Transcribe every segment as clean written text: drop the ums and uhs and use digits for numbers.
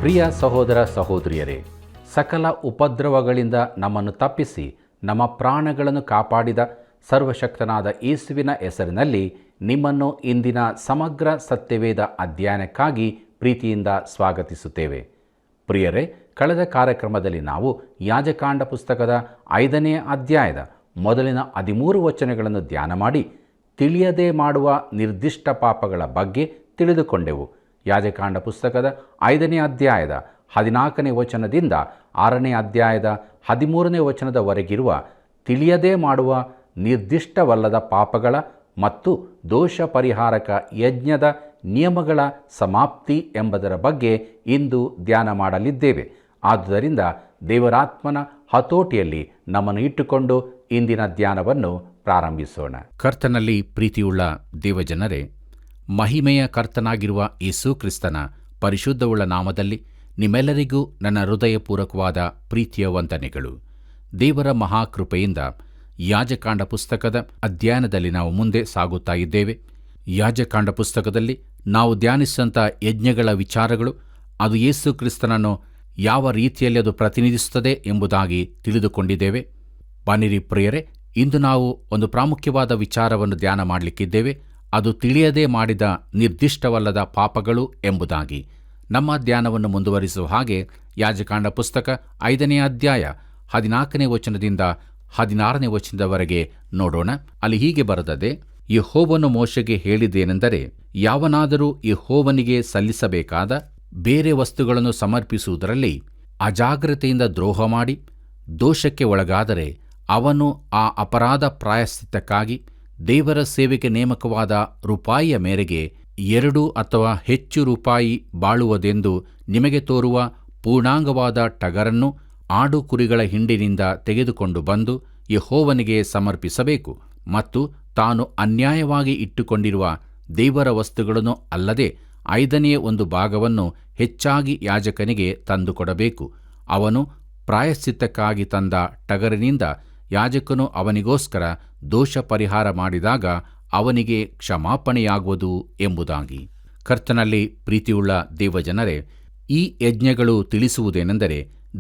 ಪ್ರಿಯ ಸಹೋದರ ಸಹೋದರಿಯರೇ, ಸಕಲ ಉಪದ್ರವಗಳಿಂದ ನಮ್ಮನ್ನು ತಪ್ಪಿಸಿ ನಮ್ಮ ಪ್ರಾಣಗಳನ್ನು ಕಾಪಾಡಿದ ಸರ್ವಶಕ್ತನಾದ ಯೇಸುವಿನ ಹೆಸರಿನಲ್ಲಿ ನಿಮ್ಮನ್ನು ಇಂದಿನ ಸಮಗ್ರ ಸತ್ಯವೇದ ಅಧ್ಯಯನಕ್ಕಾಗಿ ಪ್ರೀತಿಯಿಂದ ಸ್ವಾಗತಿಸುತ್ತೇವೆ. ಪ್ರಿಯರೇ, ಕಳೆದ ಕಾರ್ಯಕ್ರಮದಲ್ಲಿ ನಾವು ಯಾಜಕಾಂಡ ಪುಸ್ತಕದ 5ನೇ ಅಧ್ಯಾಯದ ಮೊದಲಿನ 13 ವಚನಗಳನ್ನು ಧ್ಯಾನ ಮಾಡಿ ತಿಳಿಯದೇ ಮಾಡುವ ನಿರ್ದಿಷ್ಟ ಪಾಪಗಳ ಬಗ್ಗೆ ತಿಳಿದುಕೊಂಡೆವು. ಯಾಜಕಾಂಡ ಪುಸ್ತಕದ 5ನೇ ಅಧ್ಯಾಯದ 14ನೇ ವಚನದಿಂದ 6ನೇ ಅಧ್ಯಾಯದ 13ನೇ ವಚನದವರೆಗಿರುವ ತಿಳಿಯದೇ ಮಾಡುವ ನಿರ್ದಿಷ್ಟವಲ್ಲದ ಪಾಪಗಳ ಮತ್ತು ದೋಷ ಪರಿಹಾರಕ ಯಜ್ಞದ ನಿಯಮಗಳ ಸಮಾಪ್ತಿ ಎಂಬುದರ ಬಗ್ಗೆ ಇಂದು ಧ್ಯಾನ ಮಾಡಲಿದ್ದೇವೆ. ಆದುದರಿಂದ ದೇವರಾತ್ಮನ ಹತೋಟಿಯಲ್ಲಿ ನಮ್ಮನ್ನು ಇಟ್ಟುಕೊಂಡು ಇಂದಿನ ಧ್ಯಾನವನ್ನು ಪ್ರಾರಂಭಿಸೋಣ. ಕರ್ತನಲ್ಲಿ ಪ್ರೀತಿಯುಳ್ಳ ದೇವಜನರೇ, ಮಹಿಮೆಯ ಕರ್ತನಾಗಿರುವ ಯೇಸು ಕ್ರಿಸ್ತನ ಪರಿಶುದ್ಧವುಳ್ಳ ನಾಮದಲ್ಲಿ ನಿಮ್ಮೆಲ್ಲರಿಗೂ ನನ್ನ ಹೃದಯಪೂರ್ವಕವಾದ ಪ್ರೀತಿಯ ವಂದನೆಗಳು. ದೇವರ ಮಹಾಕೃಪೆಯಿಂದ ಯಾಜಕಾಂಡ ಪುಸ್ತಕದ ಅಧ್ಯಯನದಲ್ಲಿ ನಾವು ಮುಂದೆ ಸಾಗುತ್ತಾ ಇದ್ದೇವೆ. ಯಾಜಕಾಂಡ ಪುಸ್ತಕದಲ್ಲಿ ನಾವು ಧ್ಯಾನಿಸಿದಂಥ ಯಜ್ಞಗಳ ವಿಚಾರಗಳು, ಅದು ಯೇಸು ಕ್ರಿಸ್ತನನ್ನು ಯಾವ ರೀತಿಯಲ್ಲಿ ಅದು ಪ್ರತಿನಿಧಿಸುತ್ತದೆ ಎಂಬುದಾಗಿ ತಿಳಿದುಕೊಂಡಿದ್ದೇವೆ. ಬನ್ನಿರಿ ಪ್ರಿಯರೇ, ಇಂದು ನಾವು ಒಂದು ಪ್ರಾಮುಖ್ಯವಾದ ವಿಚಾರವನ್ನು ಧ್ಯಾನ ಮಾಡಲಿಕ್ಕಿದ್ದೇವೆ. ಅದು ತಿಳಿಯದೇ ಮಾಡಿದ ನಿರ್ದಿಷ್ಟವಲ್ಲದ ಪಾಪಗಳು ಎಂಬುದಾಗಿ. ನಮ್ಮ ಧ್ಯಾನವನ್ನು ಮುಂದುವರಿಸುವ ಹಾಗೆ ಯಾಜಕಾಂಡ ಪುಸ್ತಕ 5ನೇ ಅಧ್ಯಾಯ 14ನೇ ವಚನದಿಂದ 16ನೇ ವಚನದವರೆಗೆ ನೋಡೋಣ. ಅಲ್ಲಿ ಹೀಗೆ ಬರೆದದೆ: ಯೆಹೋವನು ಮೋಶೆಗೆ ಹೇಳಿದ್ದೇನೆಂದರೆ, ಯಾವನಾದರೂ ಯೆಹೋವನಿಗೆ ಸಲ್ಲಿಸಬೇಕಾದ ಬೇರೆ ವಸ್ತುಗಳನ್ನು ಸಮರ್ಪಿಸುವುದರಲ್ಲಿ ಅಜಾಗ್ರತೆಯಿಂದ ದ್ರೋಹ ಮಾಡಿ ದೋಷಕ್ಕೆ ಒಳಗಾದರೆ ಅವನು ಆ ಅಪರಾಧ ಪ್ರಾಯಶ್ಚಿತ್ತಕ್ಕಾಗಿ ದೇವರ ಸೇವೆಗೆ ನೇಮಕವಾದ ರೂಪಾಯಿಯ ಮೇರೆಗೆ 2 ಅಥವಾ ಹೆಚ್ಚು ರೂಪಾಯಿ ಬಾಳುವುದೆಂದು ನಿಮಗೆ ತೋರುವ ಪೂರ್ಣಾಂಗವಾದ ಟಗರನ್ನು ಆಡು ಕುರಿಗಳ ಹಿಂಡಿನಿಂದ ತೆಗೆದುಕೊಂಡು ಬಂದು ಯೆಹೋವನಿಗೆ ಸಮರ್ಪಿಸಬೇಕು. ಮತ್ತು ತಾನು ಅನ್ಯಾಯವಾಗಿ ಇಟ್ಟುಕೊಂಡಿರುವ ದೇವರ ವಸ್ತುಗಳನ್ನು ಅಲ್ಲದೆ 5ನೇ ಒಂದು ಭಾಗವನ್ನು ಹೆಚ್ಚಾಗಿ ಯಾಜಕನಿಗೆ ತಂದುಕೊಡಬೇಕು. ಅವನು ಪ್ರಾಯಶ್ಚಿತ್ತಕ್ಕಾಗಿ ತಂದ ಟಗರಿನಿಂದ ಯಾಜಕನು ಅವನಿಗೋಸ್ಕರ ದೋಷ ಪರಿಹಾರ ಮಾಡಿದಾಗ ಅವನಿಗೆ ಕ್ಷಮಾಪಣೆಯಾಗುವುದು ಎಂಬುದಾಗಿ. ಕರ್ತನಲ್ಲಿ ಪ್ರೀತಿಯುಳ್ಳ ದೇವಜನರೇ, ಈ ಯಜ್ಞಗಳು ತಿಳಿಸುವುದೇನೆಂದರೆ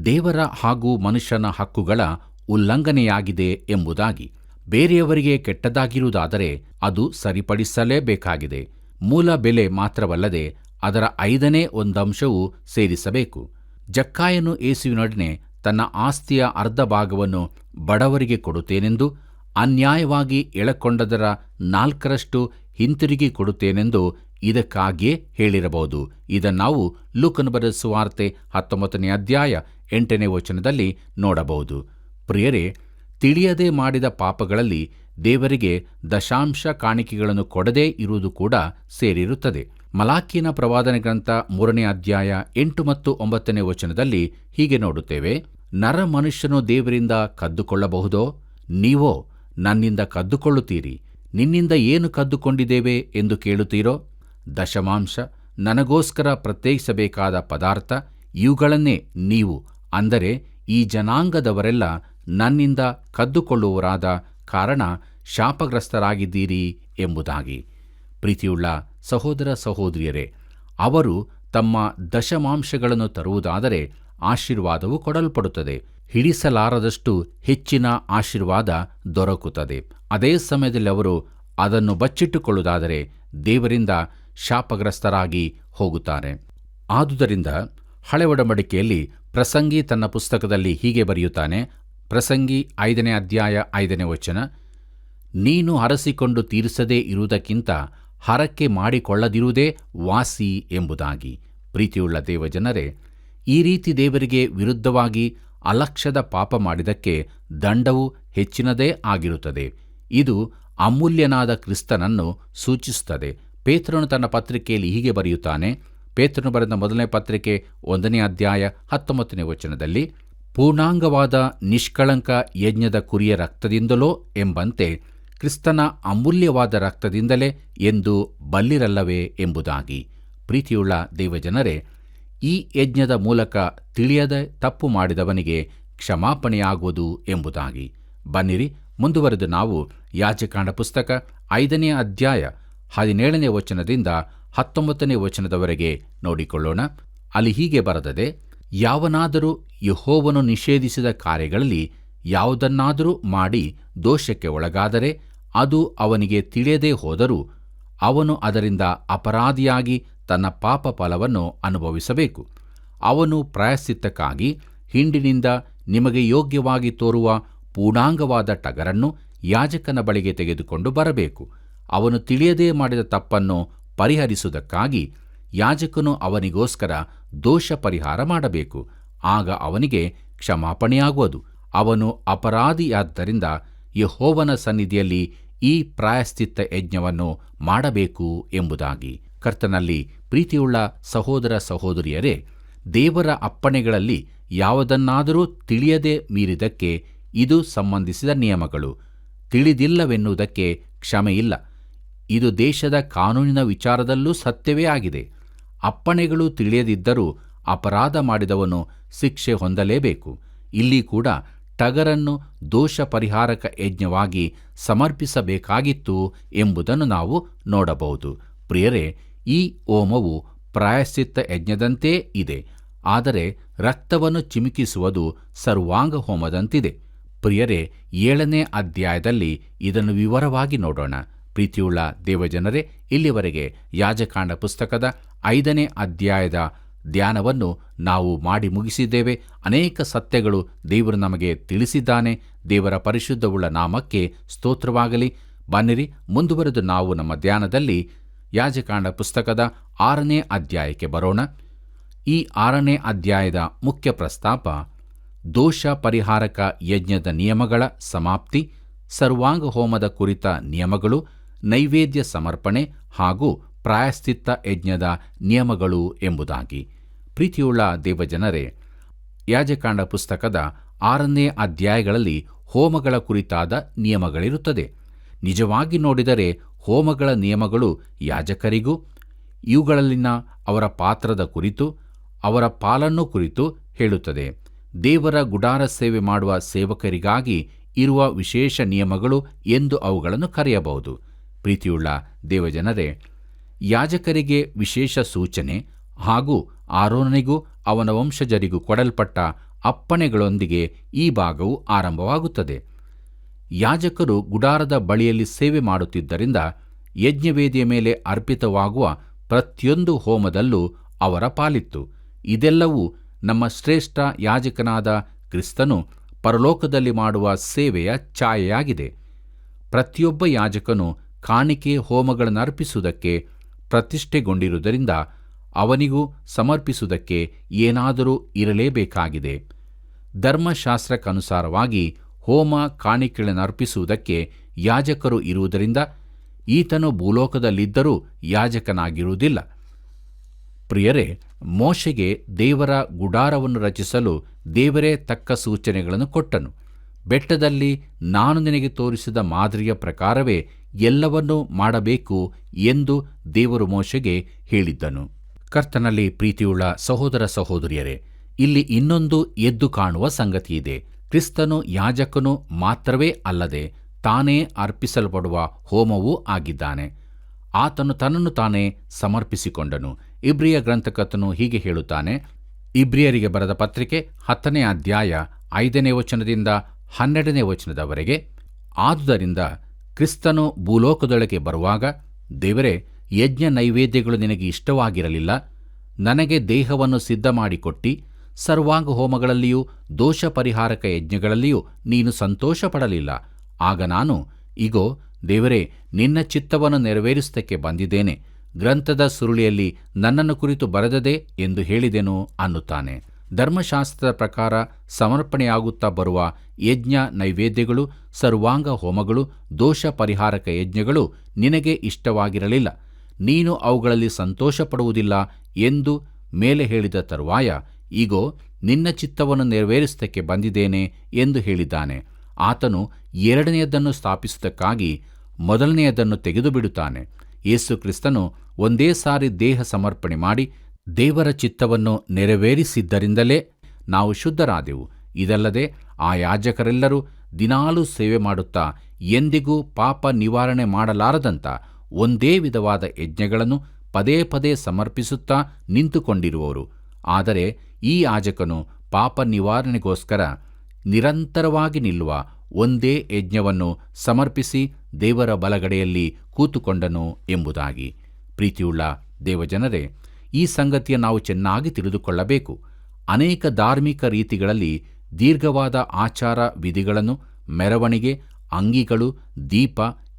ದೇವರ ಹಾಗೂ ಮನುಷ್ಯನ ಹಕ್ಕುಗಳ ಉಲ್ಲಂಘನೆಯಾಗಿದೆ ಎಂಬುದಾಗಿ. ಬೇರೆಯವರಿಗೆ ಕೆಟ್ಟದಾಗಿರುವುದಾದರೆ ಅದು ಸರಿಪಡಿಸಲೇಬೇಕಾಗಿದೆ. ಮೂಲ ಬೆಲೆ ಮಾತ್ರವಲ್ಲದೆ ಅದರ 5ನೇ ಒಂದಂಶವೂ ಸೇರಿಸಬೇಕು. ಜಕ್ಕಾಯನು ಯೇಸುವಿನೊಡನೆ ತನ್ನ ಆಸ್ತಿಯ ಅರ್ಧ ಭಾಗವನ್ನು ಬಡವರಿಗೆ ಕೊಡುತ್ತೇನೆಂದು, ಅನ್ಯಾಯವಾಗಿ ಎಳಕೊಂಡದರ 4ರಷ್ಟು ಹಿಂತಿರುಗಿ ಕೊಡುತ್ತೇನೆಂದು ಇದಕ್ಕಾಗಿಯೇ ಹೇಳಿರಬಹುದು. ಇದನ್ನು ನಾವು ಲೂಕನ ಬರೆದ ಸುವಾರ್ತೆ 19ನೇ ಅಧ್ಯಾಯ 8ನೇ ವಚನದಲ್ಲಿ ನೋಡಬಹುದು. ಪ್ರಿಯರೇ, ತಿಳಿಯದೆ ಮಾಡಿದ ಪಾಪಗಳಲ್ಲಿ ದೇವರಿಗೆ ದಶಾಂಶ ಕಾಣಿಕೆಗಳನ್ನು ಕೊಡದೇ ಇರುವುದು ಕೂಡ ಸೇರಿರುತ್ತದೆ. ಮಲಾಕಿಯನ ಪ್ರವಾದನೆ ಗ್ರಂಥ 3ನೇ ಅಧ್ಯಾಯ 8 ಮತ್ತು 9ನೇ ವಚನದಲ್ಲಿ ಹೀಗೆ ನೋಡುತ್ತೇವೆ: ನರ ಮನುಷ್ಯನು ದೇವರಿಂದ ಕದ್ದುಕೊಳ್ಳಬಹುದೋ? ನೀವೋ ನನ್ನಿಂದ ಕದ್ದುಕೊಳ್ಳುತ್ತೀರಿ. ನಿನ್ನಿಂದ ಏನು ಕದ್ದುಕೊಂಡಿದ್ದೇವೆ ಎಂದು ಕೇಳುತ್ತೀರೋ? ದಶಮಾಂಶ, ನನಗೋಸ್ಕರ ಪ್ರತ್ಯೇಕಿಸಬೇಕಾದ ಪದಾರ್ಥ, ಇವುಗಳನ್ನೇ ನೀವು, ಅಂದರೆ ಈ ಜನಾಂಗದವರೆಲ್ಲ ನನ್ನಿಂದ ಕದ್ದುಕೊಳ್ಳುವವರಾದ ಕಾರಣ ಶಾಪಗ್ರಸ್ತರಾಗಿದ್ದೀರಿ ಎಂಬುದಾಗಿ. ಪ್ರೀತಿಯುಳ್ಳ ಸಹೋದರ ಸಹೋದರಿಯರೇ, ಅವರು ತಮ್ಮ ದಶಮಾಂಶಗಳನ್ನು ತರುವುದಾದರೆ ಆಶೀರ್ವಾದವು ಕೊಡಲ್ಪಡುತ್ತದೆ. ಹಿಡಿಸಲಾರದಷ್ಟು ಹೆಚ್ಚಿನ ಆಶೀರ್ವಾದ ದೊರಕುತ್ತದೆ. ಅದೇ ಸಮಯದಲ್ಲಿ ಅವರು ಅದನ್ನು ಬಚ್ಚಿಟ್ಟುಕೊಳ್ಳುವುದಾದರೆ ದೇವರಿಂದ ಶಾಪಗ್ರಸ್ತರಾಗಿ ಹೋಗುತ್ತಾರೆ. ಆದುದರಿಂದ ಹಳೆ ಒಡಂಬಡಿಕೆಯಲ್ಲಿ ಪ್ರಸಂಗಿ ತನ್ನ ಪುಸ್ತಕದಲ್ಲಿ ಹೀಗೆ ಬರೆಯುತ್ತಾನೆ. ಪ್ರಸಂಗಿ 5ನೇ ಅಧ್ಯಾಯ 5ನೇ ವಚನ: ನೀನು ಹರಸಿಕೊಂಡು ತೀರಿಸದೇ ಇರುವುದಕ್ಕಿಂತ ಹರಕೆ ಮಾಡಿಕೊಳ್ಳದಿರುವುದೇ ವಾಸಿ ಎಂಬುದಾಗಿ. ಪ್ರೀತಿಯುಳ್ಳ ದೇವಜನರೇ, ಈ ರೀತಿ ದೇವರಿಗೆ ವಿರುದ್ಧವಾಗಿ ಅಲಕ್ಷ್ಯದ ಪಾಪ ಮಾಡಿದಕ್ಕೆ ದಂಡವು ಹೆಚ್ಚಿನದೇ ಆಗಿರುತ್ತದೆ. ಇದು ಅಮೂಲ್ಯನಾದ ಕ್ರಿಸ್ತನನ್ನು ಸೂಚಿಸುತ್ತದೆ. ಪೇತ್ರನು ತನ್ನ ಪತ್ರಿಕೆಯಲ್ಲಿ ಹೀಗೆ ಬರೆಯುತ್ತಾನೆ. ಪೇತ್ರನು ಬರೆದ ಮೊದಲನೇ ಪತ್ರಿಕೆ 1ನೇ ಅಧ್ಯಾಯ 19ನೇ ವಚನದಲ್ಲಿ: ಪೂರ್ಣಾಂಗವಾದ ನಿಷ್ಕಳಂಕ ಯಜ್ಞದ ಕುರಿಯ ರಕ್ತದಿಂದಲೋ ಎಂಬಂತೆ ಕ್ರಿಸ್ತನ ಅಮೂಲ್ಯವಾದ ರಕ್ತದಿಂದಲೇ ಎಂದು ಬಲ್ಲಿರಲ್ಲವೇ ಎಂಬುದಾಗಿ. ಪ್ರೀತಿಯುಳ್ಳ ದೇವಜನರೇ, ಈ ಯಜ್ಞದ ಮೂಲಕ ತಿಳಿಯದೆ ತಪ್ಪು ಮಾಡಿದವನಿಗೆ ಕ್ಷಮಾಪಣೆಯಾಗುವುದು ಎಂಬುದಾಗಿ. ಬನ್ನಿರಿ, ಮುಂದುವರೆದು ನಾವು ಯಾಜಕಾಂಡ ಪುಸ್ತಕ 5ನೇ ಅಧ್ಯಾಯ 17ನೇ ವಚನದಿಂದ 19ನೇ ವಚನದವರೆಗೆ ನೋಡಿಕೊಳ್ಳೋಣ. ಅಲ್ಲಿ ಹೀಗೆ ಬರೆದದೆ, ಯಾವನಾದರೂ ಯೆಹೋವನು ನಿಷೇಧಿಸಿದ ಕಾರ್ಯಗಳಲ್ಲಿ ಯಾವುದನ್ನಾದರೂ ಮಾಡಿ ದೋಷಕ್ಕೆ ಒಳಗಾದರೆ ಅದು ಅವನಿಗೆ ತಿಳಿಯದೇ ಹೋದರೂ ಅವನು ಅದರಿಂದ ಅಪರಾಧಿಯಾಗಿ ತನ್ನ ಪಾಪ ಫಲವನ್ನು ಅನುಭವಿಸಬೇಕು. ಅವನು ಪ್ರಾಯಶ್ಚಿತ್ತಕ್ಕಾಗಿ ಹಿಂಡಿನಿಂದ ನಿಮಗೆ ಯೋಗ್ಯವಾಗಿ ತೋರುವ ಪೂರ್ಣಾಂಗವಾದ ಟಗರನ್ನು ಯಾಜಕನ ಬಳಿಗೆ ತೆಗೆದುಕೊಂಡು ಬರಬೇಕು. ಅವನು ತಿಳಿಯದೇ ಮಾಡಿದ ತಪ್ಪನ್ನು ಪರಿಹರಿಸುವುದಕ್ಕಾಗಿ ಯಾಜಕನು ಅವನಿಗೋಸ್ಕರ ದೋಷ ಪರಿಹಾರ ಮಾಡಬೇಕು. ಆಗ ಅವನಿಗೆ ಕ್ಷಮಾಪಣೆಯಾಗುವುದು. ಅವನು ಅಪರಾಧಿಯಾದ್ದರಿಂದ ಯೆಹೋವನ ಸನ್ನಿಧಿಯಲ್ಲಿ ಈ ಪ್ರಾಯಶ್ಚಿತ್ತ ಯಜ್ಞವನ್ನು ಮಾಡಬೇಕು ಎಂಬುದಾಗಿ. ಕರ್ತನಲ್ಲಿ ಪ್ರೀತಿಯುಳ್ಳ ಸಹೋದರ ಸಹೋದರಿಯರೇ, ದೇವರ ಅಪ್ಪಣೆಗಳಲ್ಲಿ ಯಾವುದನ್ನಾದರೂ ತಿಳಿಯದೆ ಮೀರಿದಕ್ಕೆ ಇದು ಸಂಬಂಧಿಸಿದ ನಿಯಮಗಳು. ತಿಳಿದಿಲ್ಲವೆನ್ನುವುದಕ್ಕೆ ಕ್ಷಮೆಯಿಲ್ಲ. ಇದು ದೇಶದ ಕಾನೂನಿನ ವಿಚಾರದಲ್ಲೂ ಸತ್ಯವೇ ಆಗಿದೆ. ಅಪ್ಪಣೆಗಳು ತಿಳಿಯದಿದ್ದರೂ ಅಪರಾಧ ಮಾಡಿದವನು ಶಿಕ್ಷೆ ಹೊಂದಲೇಬೇಕು. ಇಲ್ಲಿ ಕೂಡ ಟಗರನ್ನು ದೋಷ ಪರಿಹಾರಕ ಯಜ್ಞವಾಗಿ ಸಮರ್ಪಿಸಬೇಕಾಗಿತ್ತು ಎಂಬುದನ್ನು ನಾವು ನೋಡಬಹುದು. ಪ್ರಿಯರೇ, ಈ ಹೋಮವು ಪ್ರಾಯಶ್ಚಿತ್ತ ಯಜ್ಞದಂತೆ ಇದೆ, ಆದರೆ ರಕ್ತವನ್ನು ಚಿಮುಕಿಸುವುದು ಸರ್ವಾಂಗ ಹೋಮದಂತಿದೆ. ಪ್ರಿಯರೇ, 7ನೇ ಅಧ್ಯಾಯದಲ್ಲಿ ಇದನ್ನು ವಿವರವಾಗಿ ನೋಡೋಣ. ಪ್ರೀತಿಯುಳ್ಳ ದೇವಜನರೇ, ಇಲ್ಲಿವರೆಗೆ ಯಾಜಕಾಂಡ ಪುಸ್ತಕದ 5ನೇ ಅಧ್ಯಾಯದ ಧ್ಯಾನವನ್ನು ನಾವು ಮಾಡಿ ಮುಗಿಸಿದ್ದೇವೆ. ಅನೇಕ ಸತ್ಯಗಳು ದೇವರು ನಮಗೆ ತಿಳಿಸಿದ್ದಾನೆ. ದೇವರ ಪರಿಶುದ್ಧವುಳ್ಳ ನಾಮಕ್ಕೆ ಸ್ತೋತ್ರವಾಗಲಿ. ಬನ್ನಿರಿ, ಮುಂದುವರೆದು ನಾವು ನಮ್ಮ ಧ್ಯಾನದಲ್ಲಿ ಯಾಜಕಾಂಡ ಪುಸ್ತಕದ 6ನೇ ಅಧ್ಯಾಯಕ್ಕೆ ಬರೋಣ. ಈ 6ನೇ ಅಧ್ಯಾಯದ ಮುಖ್ಯ ಪ್ರಸ್ತಾಪ ದೋಷ ಪರಿಹಾರಕ ಯಜ್ಞದ ನಿಯಮಗಳ ಸಮಾಪ್ತಿ, ಸರ್ವಾಂಗ ಹೋಮದ ಕುರಿತ ನಿಯಮಗಳು, ನೈವೇದ್ಯ ಸಮರ್ಪಣೆ ಹಾಗೂ ಪ್ರಾಯಶ್ಚಿತ್ತ ಯಜ್ಞದ ನಿಯಮಗಳು ಎಂಬುದಾಗಿ. ಪ್ರೀತಿಯುಳ್ಳ ದೇವಜನರೇ, ಯಾಜಕಾಂಡ ಪುಸ್ತಕದ 6ನೇ ಅಧ್ಯಾಯಗಳಲ್ಲಿ ಹೋಮಗಳ ಕುರಿತಾದ ನಿಯಮಗಳಿರುತ್ತದೆ. ನಿಜವಾಗಿ ನೋಡಿದರೆ ಹೋಮಗಳ ನಿಯಮಗಳು ಯಾಜಕರಿಗೂ ಇವುಗಳಲ್ಲಿನ ಅವರ ಪಾತ್ರದ ಕುರಿತು, ಅವರ ಪಾಲನ್ನು ಕುರಿತು ಹೇಳುತ್ತದೆ. ದೇವರ ಗುಡಾರ ಸೇವೆ ಮಾಡುವ ಸೇವಕರಿಗಾಗಿ ಇರುವ ವಿಶೇಷ ನಿಯಮಗಳು ಎಂದು ಅವುಗಳನ್ನು ಕರೆಯಬಹುದು. ಪ್ರೀತಿಯುಳ್ಳ ದೇವಜನರೇ, ಯಾಜಕರಿಗೆ ವಿಶೇಷ ಸೂಚನೆ ಹಾಗೂ ಆರೋನನಿಗೂ ಅವನ ವಂಶಜರಿಗೂ ಕೊಡಲ್ಪಟ್ಟ ಅಪ್ಪಣೆಗಳೊಂದಿಗೆ ಈ ಭಾಗವು ಆರಂಭವಾಗುತ್ತದೆ. ಯಾಜಕರು ಗುಡಾರದ ಬಳಿಯಲ್ಲಿ ಸೇವೆ ಮಾಡುತ್ತಿದ್ದರಿಂದ ಯಜ್ಞವೇದಿಯ ಮೇಲೆ ಅರ್ಪಿತವಾಗುವ ಪ್ರತಿಯೊಂದು ಹೋಮದಲ್ಲೂ ಅವರ ಪಾಲಿತ್ತು. ಇದೆಲ್ಲವೂ ನಮ್ಮ ಶ್ರೇಷ್ಠ ಯಾಜಕನಾದ ಕ್ರಿಸ್ತನು ಪರಲೋಕದಲ್ಲಿ ಮಾಡುವ ಸೇವೆಯ ಛಾಯೆಯಾಗಿದೆ. ಪ್ರತಿಯೊಬ್ಬ ಯಾಜಕನು ಕಾಣಿಕೆ ಹೋಮಗಳನ್ನು ಅರ್ಪಿಸುವುದಕ್ಕೆ ಪ್ರತಿಷ್ಠೆಗೊಂಡಿರುವುದರಿಂದ ಅವನಿಗೂ ಸಮರ್ಪಿಸುವುದಕ್ಕೆ ಏನಾದರೂ ಇರಲೇಬೇಕಾಗಿದೆ. ಧರ್ಮಶಾಸ್ತ್ರಕ್ಕನುಸಾರವಾಗಿ ಹೋಮ ಕಾಣಿಕೆಗಳನ್ನು ಅರ್ಪಿಸುವುದಕ್ಕೆ ಯಾಜಕರು ಇರುವುದರಿಂದ ಈತನು ಭೂಲೋಕದಲ್ಲಿದ್ದರೂ ಯಾಜಕನಾಗಿರುವುದಿಲ್ಲ. ಪ್ರಿಯರೇ, ಮೋಶೆಗೆ ದೇವರ ಗುಡಾರವನ್ನು ರಚಿಸಲು ದೇವರೇ ತಕ್ಕ ಸೂಚನೆಗಳನ್ನು ಕೊಟ್ಟನು. ಬೆಟ್ಟದಲ್ಲಿ ನಾನು ನಿನಗೆ ತೋರಿಸಿದ ಮಾದರಿಯ ಪ್ರಕಾರವೇ ಎಲ್ಲವನ್ನೂ ಮಾಡಬೇಕು ಎಂದು ದೇವರು ಮೋಶೆಗೆ ಹೇಳಿದ್ದನು. ಕರ್ತನಲ್ಲಿ ಪ್ರೀತಿಯುಳ್ಳ ಸಹೋದರ ಸಹೋದರಿಯರೇ, ಇಲ್ಲಿ ಇನ್ನೊಂದು ಎದ್ದು ಕಾಣುವ ಸಂಗತಿಯಿದೆ. ಕ್ರಿಸ್ತನು ಯಾಜಕನು ಮಾತ್ರವೇ ಅಲ್ಲದೆ ತಾನೇ ಅರ್ಪಿಸಲ್ಪಡುವ ಹೋಮವೂ ಆಗಿದ್ದಾನೆ. ಆತನು ತನ್ನನ್ನು ತಾನೇ ಸಮರ್ಪಿಸಿಕೊಂಡನು. ಇಬ್ರಿಯ ಗ್ರಂಥಕರ್ತನು ಹೀಗೆ ಹೇಳುತ್ತಾನೆ. ಇಬ್ರಿಯರಿಗೆ ಬರೆದ ಪತ್ರಿಕೆ 10ನೇ ಅಧ್ಯಾಯ 5ನೇ ವಚನದಿಂದ 12ನೇ ವಚನದವರೆಗೆ, ಆದುದರಿಂದ ಕ್ರಿಸ್ತನು ಭೂಲೋಕದೊಳಗೆ ಬರುವಾಗ, ದೇವರೇ, ಯಜ್ಞ ನೈವೇದ್ಯಗಳು ನಿನಗೆ ಇಷ್ಟವಾಗಿರಲಿಲ್ಲ, ನನಗೆ ದೇಹವನ್ನು ಸಿದ್ಧ ಮಾಡಿಕೊಟ್ಟಿ ಸರ್ವಾಂಗ ಹೋಮಗಳಲ್ಲಿಯೂ ದೋಷ ಪರಿಹಾರಕ ಯಜ್ಞಗಳಲ್ಲಿಯೂ ನೀನು ಸಂತೋಷಪಡಲಿಲ್ಲ. ಆಗ ನಾನು, ಇಗೋ ದೇವರೇ, ನಿನ್ನ ಚಿತ್ತವನ್ನು ನೆರವೇರಿಸುವುದಕ್ಕೆ ಬಂದಿದ್ದೇನೆ, ಗ್ರಂಥದ ಸುರುಳಿಯಲ್ಲಿ ನನ್ನನ್ನು ಕುರಿತು ಬರೆದದೆ ಎಂದು ಹೇಳಿದೆನು ಅನ್ನುತ್ತಾನೆ. ಧರ್ಮಶಾಸ್ತ್ರದ ಪ್ರಕಾರ ಸಮರ್ಪಣೆಯಾಗುತ್ತಾ ಬರುವ ಯಜ್ಞ ನೈವೇದ್ಯಗಳು, ಸರ್ವಾಂಗ ಹೋಮಗಳು, ದೋಷ ಪರಿಹಾರಕ ಯಜ್ಞಗಳು ನಿನಗೆ ಇಷ್ಟವಾಗಿರಲಿಲ್ಲ, ನೀನು ಅವುಗಳಲ್ಲಿ ಸಂತೋಷಪಡುವುದಿಲ್ಲ ಎಂದು ಮೇಲೆ ಹೇಳಿದ ತರುವಾಯ, ಈಗೋ ನಿನ್ನ ಚಿತ್ತವನ್ನು ನೆರವೇರಿಸುವುದಕ್ಕೆ ಬಂದಿದ್ದೇನೆ ಎಂದು ಹೇಳಿದ್ದಾನೆ. ಆತನು ಎರಡನೆಯದನ್ನು ಸ್ಥಾಪಿಸುವುದಕ್ಕಾಗಿ ಮೊದಲನೆಯದನ್ನು ತೆಗೆದು ಬಿಡುತ್ತಾನೆ. ಯೇಸು ಕ್ರಿಸ್ತನು ಒಂದೇ ಸಾರಿ ದೇಹ ಸಮರ್ಪಣೆ ಮಾಡಿ ದೇವರ ಚಿತ್ತವನ್ನು ನೆರವೇರಿಸಿದ್ದರಿಂದಲೇ ನಾವು ಶುದ್ಧರಾದೆವು. ಇದಲ್ಲದೆ ಆ ಯಾಜಕರೆಲ್ಲರೂ ದಿನಾಲೂ ಸೇವೆ ಮಾಡುತ್ತಾ ಎಂದಿಗೂ ಪಾಪ ನಿವಾರಣೆ ಮಾಡಲಾರದಂಥ ಒಂದೇ ವಿಧವಾದ ಯಜ್ಞಗಳನ್ನು ಪದೇ ಪದೇ ಸಮರ್ಪಿಸುತ್ತಾ ನಿಂತುಕೊಂಡಿರುವವರು. ಆದರೆ ಈ ಯಾಜಕನು ಪಾಪ ನಿವಾರಣೆಗೋಸ್ಕರ ನಿರಂತರವಾಗಿ ನಿಲ್ಲುವ ಒಂದೇ ಯಜ್ಞವನ್ನು ಸಮರ್ಪಿಸಿ ದೇವರ ಬಲಗಡೆಯಲ್ಲಿ ಕೂತುಕೊಂಡನು ಎಂಬುದಾಗಿ. ಪ್ರೀತಿಯುಳ್ಳ ದೇವಜನರೇ, ಈ ಸಂಗತಿಯನ್ನು ನಾವು ಚೆನ್ನಾಗಿ ತಿಳಿದುಕೊಳ್ಳಬೇಕು. ಅನೇಕ ಧಾರ್ಮಿಕ ರೀತಿಗಳಲ್ಲಿ ದೀರ್ಘವಾದ ಆಚಾರ ವಿಧಿಗಳನ್ನು, ಮೆರವಣಿಗೆ, ಅಂಗಿಗಳು, ದೀಪ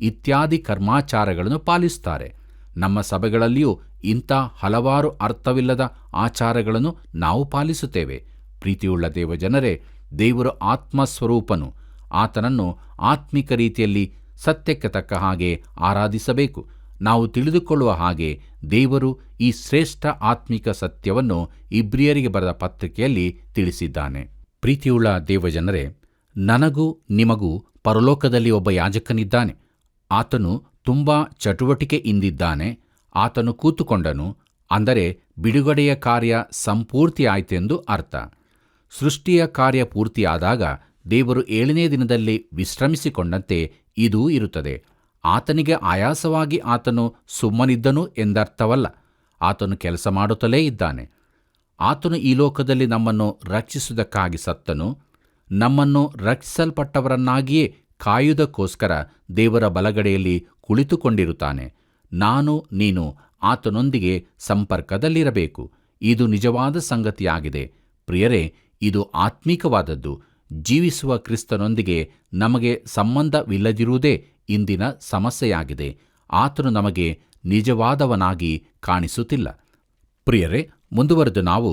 ಇತ್ಯಾದಿ ಕರ್ಮಾಚಾರಗಳನ್ನು ಪಾಲಿಸುತ್ತಾರೆ. ನಮ್ಮ ಸಭೆಗಳಲ್ಲಿಯೂ ಇಂಥ ಹಲವಾರು ಅರ್ಥವಿಲ್ಲದ ಆಚಾರಗಳನ್ನು ನಾವು ಪಾಲಿಸುತ್ತೇವೆ. ಪ್ರೀತಿಯುಳ್ಳ ದೇವಜನರೇ, ದೇವರು ಆತ್ಮಸ್ವರೂಪನು. ಆತನನ್ನು ಆತ್ಮಿಕ ರೀತಿಯಲ್ಲಿ ಸತ್ಯಕ್ಕೆ ತಕ್ಕ ಹಾಗೆ ಆರಾಧಿಸಬೇಕು. ನಾವು ತಿಳಿದುಕೊಳ್ಳುವ ಹಾಗೆ ದೇವರು ಈ ಶ್ರೇಷ್ಠ ಆತ್ಮಿಕ ಸತ್ಯವನ್ನು ಇಬ್ರಿಯರಿಗೆ ಬರೆದ ಪತ್ರಿಕೆಯಲ್ಲಿ ತಿಳಿಸಿದ್ದಾನೆ. ಪ್ರೀತಿಯುಳ್ಳ ದೇವಜನರೇ, ನನಗೂ ನಿಮಗೂ ಪರಲೋಕದಲ್ಲಿ ಒಬ್ಬ ಯಾಜಕನಿದ್ದಾನೆ. ಆತನು ತುಂಬ ಚಟುವಟಿಕೆಯಿಂದಿದ್ದಾನೆ. ಆತನು ಕೂತುಕೊಂಡನು, ಅಂದರೆ ಬಿಡುಗಡೆಯ ಕಾರ್ಯ ಸಂಪೂರ್ತಿಯಾಯಿತೆಂದು ಅರ್ಥ. ಸೃಷ್ಟಿಯ ಕಾರ್ಯ ಪೂರ್ತಿಯಾದಾಗ ದೇವರು 7ನೇ ದಿನದಲ್ಲಿ ವಿಶ್ರಮಿಸಿಕೊಂಡಂತೆ ಇದೂ ಇರುತ್ತದೆ. ಆತನಿಗೆ ಆಯಾಸವಾಗಿ ಆತನು ಸುಮ್ಮನಿದ್ದನು ಎಂದರ್ಥವಲ್ಲ. ಆತನು ಕೆಲಸ ಮಾಡುತ್ತಲೇ ಇದ್ದಾನೆ. ಆತನು ಈ ಲೋಕದಲ್ಲಿ ನಮ್ಮನ್ನು ರಕ್ಷಿಸುವುದಕ್ಕಾಗಿ ಸತ್ತನು. ನಮ್ಮನ್ನು ರಕ್ಷಿಸಲ್ಪಟ್ಟವರನ್ನಾಗಿಯೇ ಕಾಯುವುದಕ್ಕೋಸ್ಕರ ದೇವರ ಬಲಗಡೆಯಲ್ಲಿ ಕುಳಿತುಕೊಂಡಿರುತ್ತಾನೆ. ನಾನು ನೀನು ಆತನೊಂದಿಗೆ ಸಂಪರ್ಕದಲ್ಲಿರಬೇಕು. ಇದು ನಿಜವಾದ ಸಂಗತಿಯಾಗಿದೆ. ಪ್ರಿಯರೇ, ಇದು ಆತ್ಮೀಕವಾದದ್ದು. ಜೀವಿಸುವ ಕ್ರಿಸ್ತನೊಂದಿಗೆ ನಮಗೆ ಸಂಬಂಧವಿಲ್ಲದಿರುವುದೇ ಇಂದಿನ ಸಮಸ್ಯೆಯಾಗಿದೆ. ಆತನು ನಮಗೆ ನಿಜವಾದವನಾಗಿ ಕಾಣಿಸುತ್ತಿಲ್ಲ. ಪ್ರಿಯರೇ, ಮುಂದುವರೆದು ನಾವು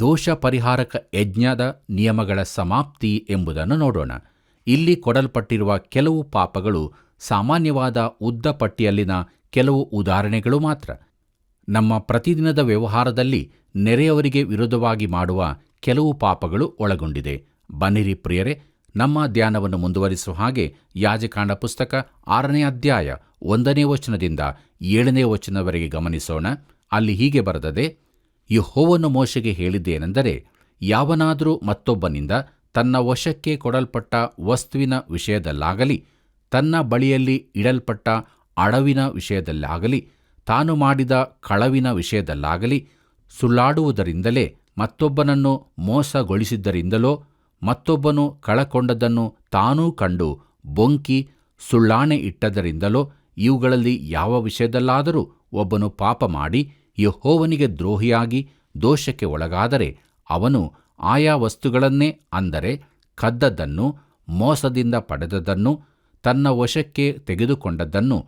ದೋಷ ಪರಿಹಾರಕ ಯಜ್ಞದ ನಿಯಮಗಳ ಸಮಾಪ್ತಿ ಎಂಬುದನ್ನು ನೋಡೋಣ. ಇಲ್ಲಿ ಕೊಡಲ್ಪಟ್ಟಿರುವ ಕೆಲವು ಪಾಪಗಳು ಸಾಮಾನ್ಯವಾದ ಉದ್ದ ಪಟ್ಟಿಯಲ್ಲಿನ ಕೆಲವು ಉದಾಹರಣೆಗಳು ಮಾತ್ರ. ನಮ್ಮ ಪ್ರತಿದಿನದ ವ್ಯವಹಾರದಲ್ಲಿ ನೆರೆಯವರಿಗೆ ವಿರೋಧವಾಗಿ ಮಾಡುವ ಕೆಲವು ಪಾಪಗಳು ಒಳಗೊಂಡಿದೆ. ಬನ್ನಿರಿ ಪ್ರಿಯರೇ, ನಮ್ಮ ಧ್ಯಾನವನ್ನು ಮುಂದುವರಿಸುವ ಹಾಗೆ ಯಾಜಕಾಂಡ ಪುಸ್ತಕ 6ನೇ ಅಧ್ಯಾಯ 1ನೇ ವಚನದಿಂದ 7ನೇ ವಚನವರೆಗೆ ಗಮನಿಸೋಣ. ಅಲ್ಲಿ ಹೀಗೆ ಬರೆದದೆ: ಯೆಹೋವನು ಮೋಶೆಗೆ ಹೇಳಿದ್ದೇನೆಂದರೆ, ಯಾವನಾದರೂ ಮತ್ತೊಬ್ಬನಿಂದ ತನ್ನ ವಶಕ್ಕೆ ಕೊಡಲ್ಪಟ್ಟ ವಸ್ತುವಿನ ವಿಷಯದಲ್ಲಾಗಲಿ, ತನ್ನ ಬಳಿಯಲ್ಲಿ ಇಡಲ್ಪಟ್ಟ ಅಡವಿನ ವಿಷಯದಲ್ಲಾಗಲಿ, ತಾನು ಮಾಡಿದ ಕಳವಿನ ವಿಷಯದಲ್ಲಾಗಲಿ, ಸುಳ್ಳಾಡುವುದರಿಂದಲೇ ಮತ್ತೊಬ್ಬನನ್ನು ಮೋಸಗೊಳಿಸಿದ್ದರಿಂದಲೋ, ಮತ್ತೊಬ್ಬನು ಕಳಕೊಂಡದ್ದನ್ನು ತಾನೂ ಕಂಡು ಬೊಂಕಿ ಸುಳ್ಳಾಣೆ ಇಟ್ಟದರಿಂದಲೋ, ಇವುಗಳಲ್ಲಿ ಯಾವ ವಿಷಯದಲ್ಲಾದರೂ ಒಬ್ಬನು ಪಾಪ ಮಾಡಿ ಯೆಹೋವನಿಗೆ ದ್ರೋಹಿಯಾಗಿ ದೋಷಕ್ಕೆ ಒಳಗಾದರೆ, ಅವನು ಆಯಾ ವಸ್ತುಗಳನ್ನೇ, ಅಂದರೆ ಕದ್ದದ್ದನ್ನು, ಮೋಸದಿಂದ ಪಡೆದದ್ದನ್ನು, ತನ್ನ ವಶಕ್ಕೆ ತೆಗೆದುಕೊಂಡದ್ದನ್ನು,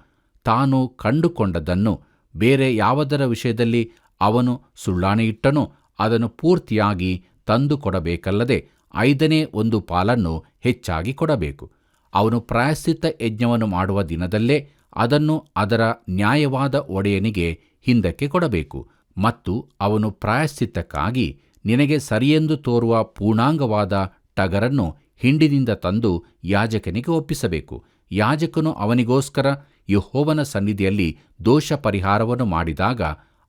ತಾನು ಕಂಡುಕೊಂಡದ್ದನ್ನು, ಬೇರೆ ಯಾವುದರ ವಿಷಯದಲ್ಲಿ ಅವನು ಸುಳ್ಳಾಣೆಯಿಟ್ಟನೋ ಅದನ್ನು ಪೂರ್ತಿಯಾಗಿ ತಂದು ಕೊಡಬೇಕಲ್ಲದೆ 5ನೇ 1 ಪಾಲನ್ನು ಹೆಚ್ಚಾಗಿ ಕೊಡಬೇಕು. ಅವನು ಪ್ರಾಯಶ್ಚಿತ್ತ ಯಜ್ಞವನ್ನು ಮಾಡುವ ದಿನದಲ್ಲೇ ಅದನ್ನು ಅದರ ನ್ಯಾಯವಾದ ಒಡೆಯನಿಗೆ ಹಿಂದಕ್ಕೆ ಕೊಡಬೇಕು. ಮತ್ತು ಅವನು ಪ್ರಾಯಶ್ಚಿತ್ತಕ್ಕಾಗಿ ನಿನಗೆ ಸರಿಯೆಂದು ತೋರುವ ಪೂರ್ಣಾಂಗವಾದ ಟಗರನ್ನು ಹಿಂಡಿನಿಂದ ತಂದು ಯಾಜಕನಿಗೆ ಒಪ್ಪಿಸಬೇಕು. ಯಾಜಕನು ಅವನಿಗೋಸ್ಕರ ಯೆಹೋವನ ಸನ್ನಿಧಿಯಲ್ಲಿ ದೋಷ ಪರಿಹಾರವನ್ನು ಮಾಡಿದಾಗ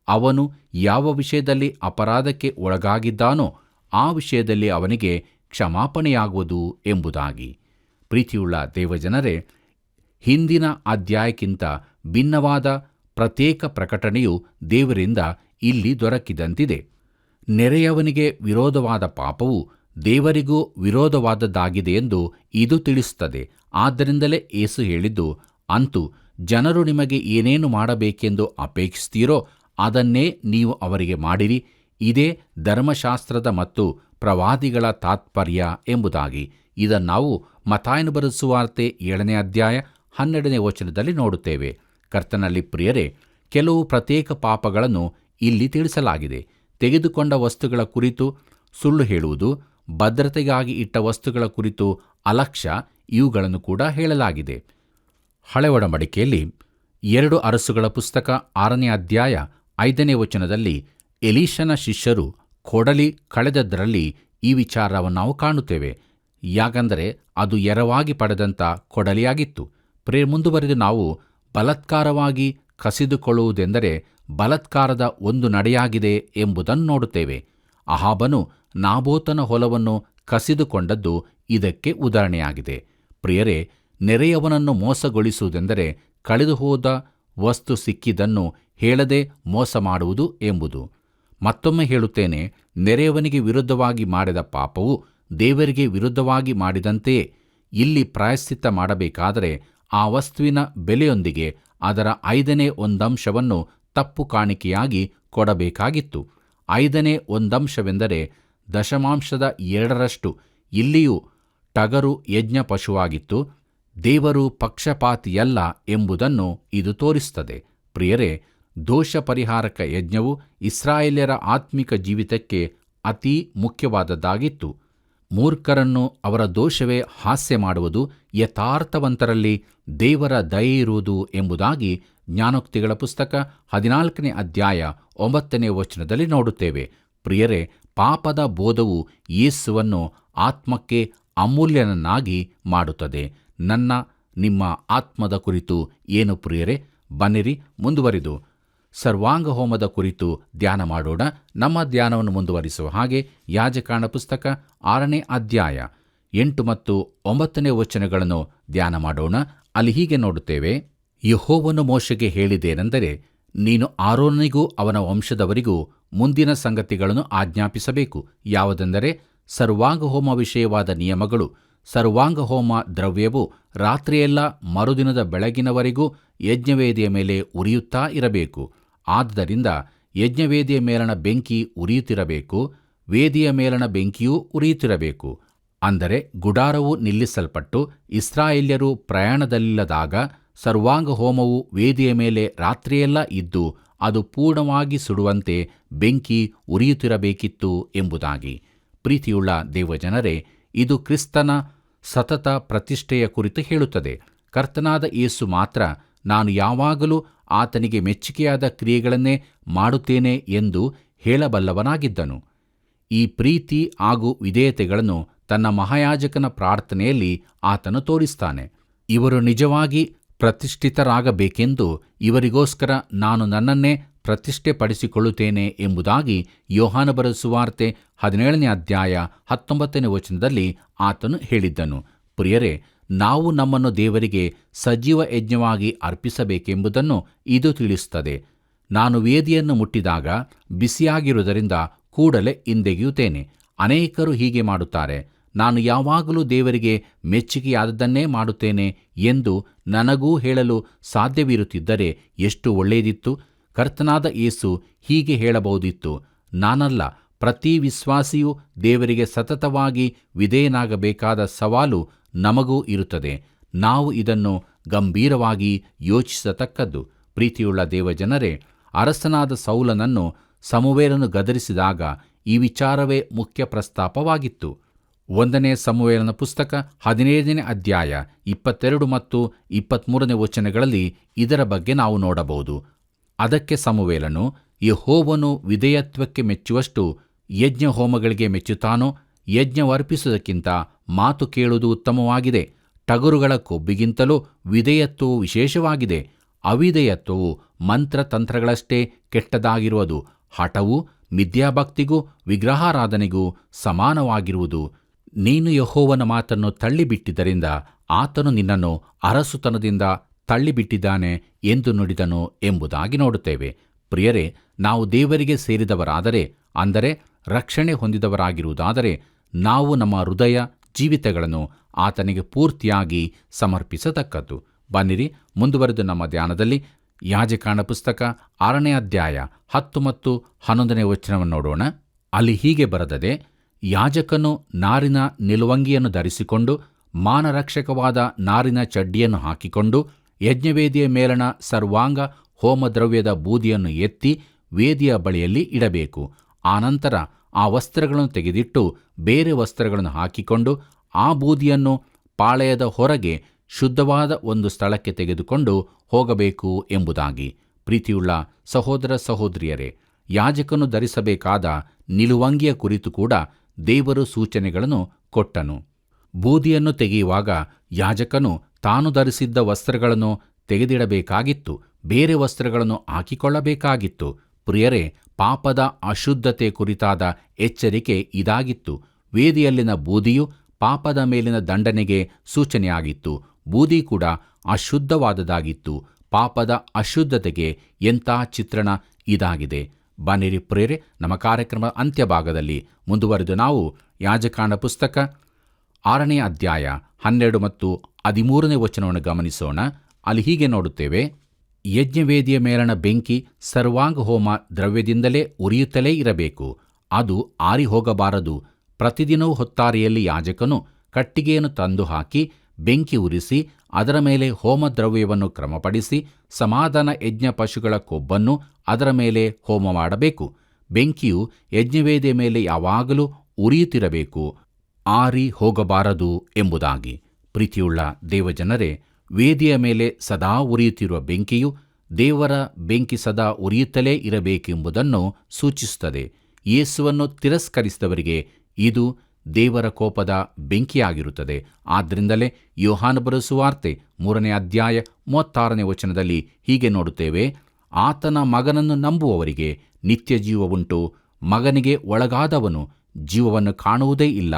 ಅವನು ಯಾವ ವಿಷಯದಲ್ಲಿ ಅಪರಾಧಕ್ಕೆ ಒಳಗಾಗಿದ್ದಾನೋ ಆ ವಿಷಯದಲ್ಲಿ ಅವನಿಗೆ ಕ್ಷಮಾಪಣೆಯಾಗುವುದು ಎಂಬುದಾಗಿ. ಪ್ರೀತಿಯುಳ್ಳ ದೇವಜನರೇ, ಹಿಂದಿನ ಅಧ್ಯಾಯಕ್ಕಿಂತ ಭಿನ್ನವಾದ ಪ್ರತ್ಯೇಕ ಪ್ರಕಟಣೆಯು ದೇವರಿಂದ ಇಲ್ಲಿ ದೊರಕಿದಂತಿದೆ. ನೆರೆಯವನಿಗೆ ವಿರೋಧವಾದ ಪಾಪವು ದೇವರಿಗೂ ವಿರೋಧವಾದದ್ದಾಗಿದೆ ಎಂದು ಇದು ತಿಳಿಸುತ್ತದೆ. ಆದ್ದರಿಂದಲೇ ಯೇಸು ಹೇಳಿದ್ದು, ಅಂತೂ ಜನರು ನಿಮಗೆ ಏನೇನು ಮಾಡಬೇಕೆಂದು ಅಪೇಕ್ಷಿಸ್ತೀರೋ ಅದನ್ನೇ ನೀವು ಅವರಿಗೆ ಮಾಡಿರಿ. ಇದೇ ಧರ್ಮಶಾಸ್ತ್ರದ ಮತ್ತು ಪ್ರವಾದಿಗಳ ತಾತ್ಪರ್ಯ ಎಂಬುದಾಗಿ. ಇದನ್ನು ನಾವು ಮತ್ತಾಯನು ಬರೆದ ಸುವಾರ್ತೆ 7ನೇ ಅಧ್ಯಾಯ 12ನೇ ವಚನದಲ್ಲಿ ನೋಡುತ್ತೇವೆ. ಕರ್ತನಲ್ಲಿ ಪ್ರಿಯರೇ, ಕೆಲವು ಪ್ರತ್ಯೇಕ ಪಾಪಗಳನ್ನು ಇಲ್ಲಿ ತಿಳಿಸಲಾಗಿದೆ. ತೆಗೆದುಕೊಂಡ ವಸ್ತುಗಳ ಕುರಿತು ಸುಳ್ಳು ಹೇಳುವುದು, ಭದ್ರತೆಗಾಗಿ ಇಟ್ಟ ವಸ್ತುಗಳ ಕುರಿತು ಅಲಕ್ಷ್ಯ, ಇವುಗಳನ್ನು ಕೂಡ ಹೇಳಲಾಗಿದೆ. ಹಳೆ ಒಡಂಬಡಿಕೆಯಲ್ಲಿ 2 ಅರಸುಗಳ ಪುಸ್ತಕ 6ನೇ ಅಧ್ಯಾಯ 5ನೇ ವಚನದಲ್ಲಿ ಎಲೀಷನ ಶಿಷ್ಯರು ಕೊಡಲಿ ಕಳೆದದ್ದರಲ್ಲಿ ಈ ವಿಚಾರವನ್ನು ನಾವು ಕಾಣುತ್ತೇವೆ. ಯಾಕಂದರೆ ಅದು ಎರವಾಗಿ ಪಡೆದಂಥ ಕೊಡಲಿಯಾಗಿತ್ತು. ಮುಂದುವರೆದು ನಾವು ಬಲಾತ್ಕಾರವಾಗಿ ಕಸಿದುಕೊಳ್ಳುವುದೆಂದರೆ ಬಲಾತ್ಕಾರದ ಒಂದು ನಡೆಯಾಗಿದೆ ಎಂಬುದನ್ನು ನೋಡುತ್ತೇವೆ. ಅಹಾಬನು ನಾಬೋತನ ಹೊಲವನ್ನು ಕಸಿದುಕೊಂಡದ್ದು ಇದಕ್ಕೆ ಉದಾಹರಣೆಯಾಗಿದೆ. ಪ್ರಿಯರೇ, ನೆರೆಯವನನ್ನು ಮೋಸಗೊಳಿಸುವುದೆಂದರೆ ಕಳೆದುಹೋದ ವಸ್ತು ಸಿಕ್ಕಿದ್ದನ್ನು ಹೇಳದೆ ಮೋಸ ಮಾಡುವುದು ಎಂಬುದು. ಮತ್ತೊಮ್ಮೆ ಹೇಳುತ್ತೇನೆ, ನೆರೆಯವನಿಗೆ ವಿರುದ್ಧವಾಗಿ ಮಾಡಿದ ಪಾಪವು ದೇವರಿಗೆ ವಿರುದ್ಧವಾಗಿ ಮಾಡಿದಂತೆಯೇ. ಇಲ್ಲಿ ಪ್ರಾಯಶ್ಚಿತ್ತ ಮಾಡಬೇಕಾದರೆ ಆ ವಸ್ತುವಿನ ಬೆಲೆಯೊಂದಿಗೆ ಅದರ 1/5 ತಪ್ಪು ಕಾಣಿಕೆಯಾಗಿ ಕೊಡಬೇಕಾಗಿತ್ತು. 1/5 2/2. ಇಲ್ಲಿಯೂ ಟಗರು ಯಜ್ಞ ಪಶುವಾಗಿತ್ತು. ದೇವರು ಪಕ್ಷಪಾತಿಯಲ್ಲ ಎಂಬುದನ್ನು ಇದು ತೋರಿಸುತ್ತದೆ. ಪ್ರಿಯರೇ, ದೋಷ ಪರಿಹಾರಕ ಯಜ್ಞವು ಇಸ್ರಾಯೇಲ್ಯರ ಆತ್ಮಿಕ ಜೀವಿತಕ್ಕೆ ಅತೀ ಮುಖ್ಯವಾದದ್ದಾಗಿತ್ತು. ಮೂರ್ಖರನ್ನು ಅವರ ದೋಷವೇ ಹಾಸ್ಯ ಮಾಡುವುದು, ಯಥಾರ್ಥವಂತರಲ್ಲಿ ದೇವರ ದಯೆಯಿರುವುದು ಎಂಬುದಾಗಿ ಜ್ಞಾನೋಕ್ತಿಗಳ ಪುಸ್ತಕ 14ನೇ ಅಧ್ಯಾಯ 9ನೇ ವಚನದಲ್ಲಿ ನೋಡುತ್ತೇವೆ. ಪ್ರಿಯರೇ, ಪಾಪದ ಬೋಧವು ಯೇಸುವನ್ನು ಆತ್ಮಕ್ಕೆ ಅಮೂಲ್ಯನನ್ನಾಗಿ ಮಾಡುತ್ತದೆ. ನಿಮ್ಮ ಆತ್ಮದ ಕುರಿತು ಏನು ಪ್ರಿಯರೇ? ಬನ್ನಿರಿ, ಮುಂದುವರಿದು ಸರ್ವಾಂಗ ಹೋಮದ ಕುರಿತು ಧ್ಯಾನ ಮಾಡೋಣ. ನಮ್ಮ ಧ್ಯಾನವನ್ನು ಮುಂದುವರಿಸುವ ಹಾಗೆ ಯಾಜಕಾಂಡ ಪುಸ್ತಕ 6ನೇ ಅಧ್ಯಾಯ 8 ಮತ್ತು 9ನೇ ವಚನಗಳನ್ನು ಧ್ಯಾನ ಮಾಡೋಣ. ಅಲ್ಲಿ ಹೀಗೆ ನೋಡುತ್ತೇವೆ: ಯೆಹೋವನು ಮೋಶೆಗೆ ಹೇಳಿದ್ದೇನೆಂದರೆ, ನೀನು ಆರೋನನಿಗೂ ಅವನ ವಂಶದವರಿಗೂ ಮುಂದಿನ ಸಂಗತಿಗಳನ್ನು ಆಜ್ಞಾಪಿಸಬೇಕು. ಯಾವುದೆಂದರೆ, ಸರ್ವಾಂಗ ಹೋಮ ವಿಷಯವಾದ ನಿಯಮಗಳು. ಸರ್ವಾಂಗ ಹೋಮ ದ್ರವ್ಯವು ರಾತ್ರಿಯೆಲ್ಲ ಮರುದಿನದ ಬೆಳಗಿನವರೆಗೂ ಯಜ್ಞವೇದಿಯ ಮೇಲೆ ಉರಿಯುತ್ತಾ ಇರಬೇಕು. ಆದ್ದರಿಂದ ಯಜ್ಞವೇದಿಯ ಮೇಲಣ ಬೆಂಕಿ ಉರಿಯುತ್ತಿರಬೇಕು, ವೇದಿಯ ಮೇಲಣ ಬೆಂಕಿಯೂ ಉರಿಯುತ್ತಿರಬೇಕು. ಅಂದರೆ ಗುಡಾರವು ನಿಲ್ಲಿಸಲ್ಪಟ್ಟು ಇಸ್ರಾಯೇಲ್ಯರು ಪ್ರಯಾಣದಲ್ಲಿಲ್ಲದಾಗ ಸರ್ವಾಂಗ ಹೋಮವು ವೇದಿಯ ಮೇಲೆ ರಾತ್ರಿಯೆಲ್ಲ ಇದ್ದು ಅದು ಪೂರ್ಣವಾಗಿ ಸುಡುವಂತೆ ಬೆಂಕಿ ಉರಿಯುತ್ತಿರಬೇಕಿತ್ತು ಎಂಬುದಾಗಿ. ಪ್ರೀತಿಯುಳ್ಳ ದೇವಜನರೇ, ಇದು ಕ್ರಿಸ್ತನ ಸತತ ಪ್ರತಿಷ್ಠೆಯ ಕುರಿತು ಹೇಳುತ್ತದೆ. ಕರ್ತನಾದ ಯೇಸು ಮಾತ್ರ ನಾನು ಯಾವಾಗಲೂ ಆತನಿಗೆ ಮೆಚ್ಚುಗೆಯಾದ ಕ್ರಿಯೆಗಳನ್ನೇ ಮಾಡುತ್ತೇನೆ ಎಂದು ಹೇಳಬಲ್ಲವನಾಗಿದ್ದನು. ಈ ಪ್ರೀತಿ ಹಾಗೂ ವಿಧೇಯತೆಗಳನ್ನು ತನ್ನ ಮಹಾಯಾಜಕನ ಪ್ರಾರ್ಥನೆಯಲ್ಲಿ ಆತನು ತೋರಿಸ್ತಾನೆ. ಇವರು ನಿಜವಾಗಿ ಪ್ರತಿಷ್ಠಿತರಾಗಬೇಕೆಂದು ಇವರಿಗೋಸ್ಕರ ನಾನು ನನ್ನನ್ನೇ ಪ್ರತಿಷ್ಠೆಪಡಿಸಿಕೊಳ್ಳುತ್ತೇನೆ ಎಂಬುದಾಗಿ ಯೋಹಾನ ಬರೆದ ಸುವಾರ್ತೆ 17ನೇ ಅಧ್ಯಾಯ 19ನೇ ವಚನದಲ್ಲಿ ಆತನು ಹೇಳಿದ್ದನು. ಪ್ರಿಯರೇ, ನಾವು ನಮ್ಮನ್ನು ದೇವರಿಗೆ ಸಜೀವ ಯಜ್ಞವಾಗಿ ಅರ್ಪಿಸಬೇಕೆಂಬುದನ್ನು ಇದು ತಿಳಿಸುತ್ತದೆ. ನಾನು ವೇದಿಯನ್ನು ಮುಟ್ಟಿದಾಗ ಬಿಸಿಯಾಗಿರುವುದರಿಂದ ಕೂಡಲೇ ಹಿಂದೆಗೆಯುತ್ತೇನೆ. ಅನೇಕರು ಹೀಗೆ ಮಾಡುತ್ತಾರೆ. ನಾನು ಯಾವಾಗಲೂ ದೇವರಿಗೆ ಮೆಚ್ಚುಗೆಯಾದದ್ದನ್ನೇ ಮಾಡುತ್ತೇನೆ ಎಂದು ನನಗೂ ಹೇಳಲು ಸಾಧ್ಯವಿರುತ್ತಿದ್ದರೆ ಎಷ್ಟು ಒಳ್ಳೆಯದಿತ್ತು. ಕರ್ತನಾದ ಯೇಸು ಹೀಗೆ ಹೇಳಬಹುದಿತ್ತು: ನಾನಲ್ಲ, ಪ್ರತಿ ವಿಶ್ವಾಸಿಯೂ ದೇವರಿಗೆ ಸತತವಾಗಿ ವಿಧೇಯನಾಗಬೇಕಾದ ಸವಾಲು ನಮಗೂ ಇರುತ್ತದೆ. ನಾವು ಇದನ್ನು ಗಂಭೀರವಾಗಿ ಯೋಚಿಸತಕ್ಕದ್ದು. ಪ್ರೀತಿಯುಳ್ಳ ದೇವಜನರೇ, ಅರಸನಾದ ಸೌಲನನ್ನು ಸಮುವೇಲನು ಗದರಿಸಿದಾಗ ಈ ವಿಚಾರವೇ ಮುಖ್ಯ ಪ್ರಸ್ತಾಪವಾಗಿತ್ತು. 1ನೇ ಸಮುವೇಲನ ಪುಸ್ತಕ 15ನೇ ಅಧ್ಯಾಯ 22 ಮತ್ತು 23ನೇ ವಚನಗಳಲ್ಲಿ ಇದರ ಬಗ್ಗೆ ನಾವು ನೋಡಬಹುದು. ಅದಕ್ಕೆ ಸಮುವೇಲನು, ಯೆಹೋವನು ವಿಧೇಯತ್ವಕ್ಕೆ ಮೆಚ್ಚುವಷ್ಟು ಯಜ್ಞ ಹೋಮಗಳಿಗೆ ಮೆಚ್ಚುತ್ತಾನೋ? ಯಜ್ಞವರ್ಪಿಸುವುದಕ್ಕಿಂತ ಮಾತು ಕೇಳುವುದು ಉತ್ತಮವಾಗಿದೆ. ಟಗರುಗಳ ಕೊಬ್ಬಿಗಿಂತಲೂ ವಿಧೇಯತ್ವವು ವಿಶೇಷವಾಗಿದೆ. ಅವಿಧೇಯತ್ವವು ಮಂತ್ರತಂತ್ರಗಳಷ್ಟೇ ಕೆಟ್ಟದಾಗಿರುವುದು. ಹಠವು ಮಿಥ್ಯಾಭಕ್ತಿಗೂ ವಿಗ್ರಹಾರಾಧನೆಗೂ ಸಮಾನವಾಗಿರುವುದು. ನೀನು ಯೆಹೋವನ ಮಾತನ್ನು ತಳ್ಳಿಬಿಟ್ಟಿದ್ದರಿಂದ ಆತನು ನಿನ್ನನ್ನು ಅರಸುತನದಿಂದ ತಳ್ಳಿಬಿಟ್ಟಿದ್ದಾನೆ ಎಂದು ನುಡಿದನು ಎಂಬುದಾಗಿ ನೋಡುತ್ತೇವೆ. ಪ್ರಿಯರೇ, ನಾವು ದೇವರಿಗೆ ಸೇರಿದವರಾದರೆ, ಅಂದರೆ ರಕ್ಷಣೆ ಹೊಂದಿದವರಾಗಿರುವುದಾದರೆ, ನಾವು ನಮ್ಮ ಹೃದಯ ಜೀವಿತಗಳನ್ನು ಆತನಿಗೆ ಪೂರ್ತಿಯಾಗಿ ಸಮರ್ಪಿಸತಕ್ಕದ್ದು. ಬನ್ನಿರಿ, ಮುಂದುವರೆದು ನಮ್ಮ ಧ್ಯಾನದಲ್ಲಿ ಯಾಜಕಾಂಡ ಪುಸ್ತಕ 6ನೇ ಅಧ್ಯಾಯ 10 ಮತ್ತು 11ನೇ ವಚನವನ್ನು ನೋಡೋಣ. ಅಲ್ಲಿ ಹೀಗೆ ಬರೆದದೆ: ಯಾಜಕನು ನಾರಿನ ನಿಲುವಂಗಿಯನ್ನು ಧರಿಸಿಕೊಂಡು ಮಾನರಕ್ಷಕವಾದ ನಾರಿನ ಚಡ್ಡಿಯನ್ನು ಹಾಕಿಕೊಂಡು ಯಜ್ಞವೇದಿಯ ಮೇಲಣ ಸರ್ವಾಂಗ ಹೋಮದ್ರವ್ಯದ ಬೂದಿಯನ್ನು ಎತ್ತಿ ವೇದಿಯ ಬಳಿಯಲ್ಲಿ ಇಡಬೇಕು. ಆನಂತರ ಆ ವಸ್ತ್ರಗಳನ್ನು ತೆಗೆದಿಟ್ಟು ಬೇರೆ ವಸ್ತ್ರಗಳನ್ನು ಹಾಕಿಕೊಂಡು ಆ ಬೂದಿಯನ್ನು ಪಾಳೆಯದ ಹೊರಗೆ ಶುದ್ಧವಾದ ಒಂದು ಸ್ಥಳಕ್ಕೆ ತೆಗೆದುಕೊಂಡು ಹೋಗಬೇಕು ಎಂಬುದಾಗಿ. ಪ್ರೀತಿಯುಳ್ಳ ಸಹೋದರ ಸಹೋದರಿಯರೇ, ಯಾಜಕನು ಧರಿಸಬೇಕಾದ ನಿಲುವಂಗಿಯ ಕುರಿತು ಕೂಡ ದೇವರು ಸೂಚನೆಗಳನ್ನು ಕೊಟ್ಟನು. ಬೂದಿಯನ್ನು ತೆಗೆಯುವಾಗ ಯಾಜಕನು ತಾನು ಧರಿಸಿದ್ದ ವಸ್ತ್ರಗಳನ್ನು ತೆಗೆದಿಡಬೇಕಾಗಿತ್ತು, ಬೇರೆ ವಸ್ತ್ರಗಳನ್ನು ಹಾಕಿಕೊಳ್ಳಬೇಕಾಗಿತ್ತು. ಪ್ರಿಯರೇ, ಪಾಪದ ಅಶುದ್ಧತೆ ಕುರಿತಾದ ಎಚ್ಚರಿಕೆ ಇದಾಗಿತ್ತು. ವೇದಿಯಲ್ಲಿನ ಬೂದಿಯು ಪಾಪದ ಮೇಲಿನ ದಂಡನೆಗೆ ಸೂಚನೆಯಾಗಿತ್ತು. ಬೂದಿ ಕೂಡ ಅಶುದ್ಧವಾದದಾಗಿತ್ತು. ಪಾಪದ ಅಶುದ್ಧತೆಗೆ ಎಂಥ ಚಿತ್ರಣ ಇದಾಗಿದೆ. ಬನ್ನಿರಿ ಪ್ರೇರೆ, ನಮ್ಮ ಕಾರ್ಯಕ್ರಮ ಅಂತ್ಯಭಾಗದಲ್ಲಿ ಮುಂದುವರೆದು ನಾವು ಯಾಜಕಾಂಡ ಪುಸ್ತಕ 6ನೇ ಅಧ್ಯಾಯ 12 ಮತ್ತು 13ನೇ ವಚನವನ್ನು ಗಮನಿಸೋಣ. ಅಲ್ಲಿ ಹೀಗೆ ನೋಡುತ್ತೇವೆ: ಯಜ್ಞವೇದಿಯ ಮೇಲಣ ಬೆಂಕಿ ಸರ್ವಾಂಗ ಹೋಮ ದ್ರವ್ಯದಿಂದಲೇ ಉರಿಯುತ್ತಲೇ ಇರಬೇಕು, ಅದು ಆರಿ ಹೋಗಬಾರದು. ಪ್ರತಿದಿನವೂ ಹೊತ್ತಾರೆಯಲ್ಲಿ ಯಾಜಕನು ಕಟ್ಟಿಗೆಯನ್ನು ತಂದು ಹಾಕಿ ಬೆಂಕಿ ಉರಿಸಿ ಅದರ ಮೇಲೆ ಹೋಮದ್ರವ್ಯವನ್ನು ಕ್ರಮಪಡಿಸಿ ಸಮಾಧಾನ ಯಜ್ಞ ಪಶುಗಳ ಕೊಬ್ಬನ್ನು ಅದರ ಮೇಲೆ ಹೋಮ ಮಾಡಬೇಕು. ಬೆಂಕಿಯು ಯಜ್ಞವೇದಿಯ ಮೇಲೆ ಯಾವಾಗಲೂ ಉರಿಯುತ್ತಿರಬೇಕು, ಆರಿ ಹೋಗಬಾರದು ಎಂಬುದಾಗಿ. ಪ್ರೀತಿಯುಳ್ಳ ದೇವಜನರೇ, ವೇದಿಯ ಮೇಲೆ ಸದಾ ಉರಿಯುತ್ತಿರುವ ಬೆಂಕಿಯು ದೇವರ ಬೆಂಕಿ ಸದಾ ಉರಿಯುತ್ತಲೇ ಇರಬೇಕೆಂಬುದನ್ನು ಸೂಚಿಸುತ್ತದೆ. ಯೇಸುವನ್ನು ತಿರಸ್ಕರಿಸಿದವರಿಗೆ ಇದು ದೇವರ ಕೋಪದ ಬೆಂಕಿಯಾಗಿರುತ್ತದೆ. ಆದ್ದರಿಂದಲೇ ಯೋಹಾನ ಬರೆದ ಸುವಾರ್ತೆ 3ನೇ ಅಧ್ಯಾಯ 36ನೇ ವಚನದಲ್ಲಿ ಹೀಗೆ ನೋಡುತ್ತೇವೆ: ಆತನ ಮಗನನ್ನು ನಂಬುವವರಿಗೆ ನಿತ್ಯ ಜೀವವುಂಟು, ಮಗನಿಗೆ ಒಳಗಾದವನು ಜೀವವನ್ನು ಕಾಣುವುದೇ ಇಲ್ಲ,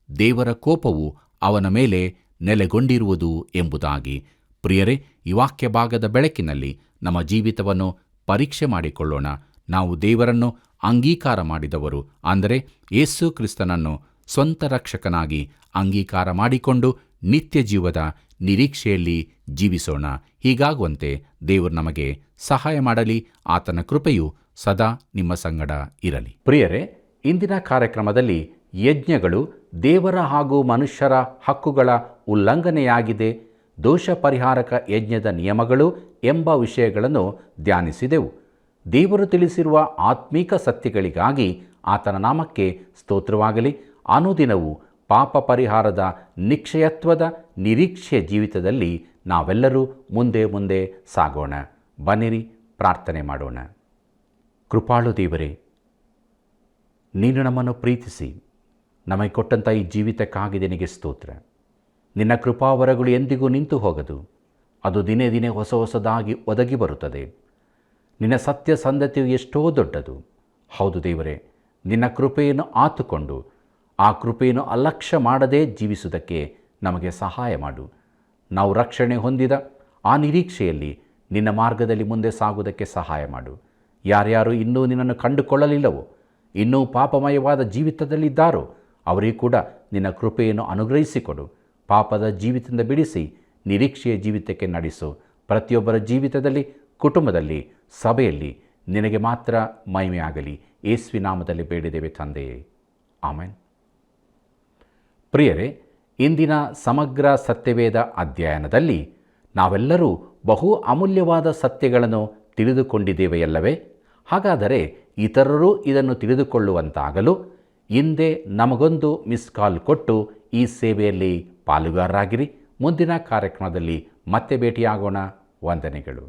ದೇವರ ಕೋಪವು ಅವನ ಮೇಲೆ ನೆಲೆಗೊಂಡಿರುವುದು ಎಂಬುದಾಗಿ. ಪ್ರಿಯರೇ, ಈ ವಾಕ್ಯ ಭಾಗದ ಬೆಳಕಿನಲ್ಲಿ ನಮ್ಮ ಜೀವಿತವನ್ನು ಪರೀಕ್ಷೆ ಮಾಡಿಕೊಳ್ಳೋಣ. ನಾವು ದೇವರನ್ನು ಅಂಗೀಕಾರ ಮಾಡಿದವರು, ಅಂದರೆ ಯೇಸು ಕ್ರಿಸ್ತನನ್ನು ಸ್ವಂತ ರಕ್ಷಕನಾಗಿ ಅಂಗೀಕಾರ ಮಾಡಿಕೊಂಡು ನಿತ್ಯ ಜೀವದ ನಿರೀಕ್ಷೆಯಲ್ಲಿ ಜೀವಿಸೋಣ. ಹೀಗಾಗುವಂತೆ ದೇವರು ನಮಗೆ ಸಹಾಯ ಮಾಡಲಿ. ಆತನ ಕೃಪೆಯು ಸದಾ ನಿಮ್ಮ ಸಂಗಡ ಇರಲಿ. ಪ್ರಿಯರೇ, ಇಂದಿನ ಕಾರ್ಯಕ್ರಮದಲ್ಲಿ ಯಜ್ಞಗಳು ದೇವರ ಹಾಗೂ ಮನುಷ್ಯರ ಹಕ್ಕುಗಳ ಉಲ್ಲಂಘನೆಯಾಗಿದೆ, ದೋಷ ಪರಿಹಾರಕ ಯಜ್ಞದ ನಿಯಮಗಳು ಎಂಬ ವಿಷಯಗಳನ್ನು ಧ್ಯಾನಿಸಿದೆವು. ದೇವರು ತಿಳಿಸಿರುವ ಆತ್ಮೀಕ ಸತ್ಯಗಳಿಗಾಗಿ ಆತನ ನಾಮಕ್ಕೆ ಸ್ತೋತ್ರವಾಗಲಿ. ಅನುದಿನವೂ ಪಾಪ ಪರಿಹಾರದ ನಿಶ್ಚಯತ್ವದ ನಿರೀಕ್ಷೆಯ ಜೀವಿತದಲ್ಲಿ ನಾವೆಲ್ಲರೂ ಮುಂದೆ ಮುಂದೆ ಸಾಗೋಣ. ಬನ್ನಿರಿ, ಪ್ರಾರ್ಥನೆ ಮಾಡೋಣ. ಕೃಪಾಳು ದೇವರೇ, ನೀನು ನಮ್ಮನ್ನು ಪ್ರೀತಿಸಿ ನಮಗೆ ಕೊಟ್ಟಂಥ ಈ ಜೀವಿತಕ್ಕಾಗಿ ನಿನಗೆ ಸ್ತೋತ್ರ. ನಿನ್ನ ಕೃಪಾವರಗಳು ಎಂದಿಗೂ ನಿಂತು ಹೋಗದು, ಅದು ದಿನೇ ದಿನೇ ಹೊಸ ಹೊಸದಾಗಿ ಒದಗಿ ಬರುತ್ತದೆ. ನಿನ್ನ ಸತ್ಯ ಸಂಧತೆಯು ಎಷ್ಟೋ ದೊಡ್ಡದು. ಹೌದು ದೇವರೇ, ನಿನ್ನ ಕೃಪೆಯನ್ನು ಆತುಕೊಂಡು ಆ ಕೃಪೆಯನ್ನು ಅಲಕ್ಷ್ಯ ಮಾಡದೇ ಜೀವಿಸುವುದಕ್ಕೆ ನಮಗೆ ಸಹಾಯ ಮಾಡು. ನಾವು ರಕ್ಷಣೆ ಹೊಂದಿದ ಆ ನಿರೀಕ್ಷೆಯಲ್ಲಿ ನಿನ್ನ ಮಾರ್ಗದಲ್ಲಿ ಮುಂದೆ ಸಾಗುವುದಕ್ಕೆ ಸಹಾಯ ಮಾಡು. ಯಾರ್ಯಾರು ಇನ್ನೂ ನಿನ್ನನ್ನು ಕಂಡುಕೊಳ್ಳಲಿಲ್ಲವೋ, ಇನ್ನೂ ಪಾಪಮಯವಾದ ಜೀವಿತದಲ್ಲಿದ್ದಾರೋ ಅವರಿಗೂ ಕೂಡ ನಿನ್ನ ಕೃಪೆಯನ್ನು ಅನುಗ್ರಹಿಸಿಕೊಡು. ಪಾಪದ ಜೀವಿತದಿಂದ ಬಿಡಿಸಿ ನಿರೀಕ್ಷೆಯ ಜೀವಿತಕ್ಕೆ ನಡೆಸು. ಪ್ರತಿಯೊಬ್ಬರ ಜೀವಿತದಲ್ಲಿ, ಕುಟುಂಬದಲ್ಲಿ, ಸಭೆಯಲ್ಲಿ ನಿನಗೆ ಮಾತ್ರ ಮಹಿಮೆಯಾಗಲಿ. ಯೇಸುವಿನ ನಾಮದಲ್ಲಿ ಬೇಡಿದ್ದೇವೆ ತಂದೆಯೇ, ಆಮೆನ್. ಪ್ರಿಯರೇ, ಇಂದಿನ ಸಮಗ್ರ ಸತ್ಯವೇದ ಅಧ್ಯಯನದಲ್ಲಿ ನಾವೆಲ್ಲರೂ ಬಹು ಅಮೂಲ್ಯವಾದ ಸತ್ಯಗಳನ್ನು ತಿಳಿದುಕೊಂಡಿದ್ದೇವೆಯಲ್ಲವೇ? ಹಾಗಾದರೆ ಇತರರು ಇದನ್ನು ತಿಳಿದುಕೊಳ್ಳುವಂತಾಗಲು ಹಿಂದೆ ನಮಗೊಂದು ಮಿಸ್ ಕಾಲ್ ಕೊಟ್ಟು ಈ ಸೇವೆಯಲ್ಲಿ ಪಾಲುಗಾರರಾಗಿರಿ. ಮುಂದಿನ ಕಾರ್ಯಕ್ರಮದಲ್ಲಿ ಮತ್ತೆ ಭೇಟಿಯಾಗೋಣ. ವಂದನೆಗಳು.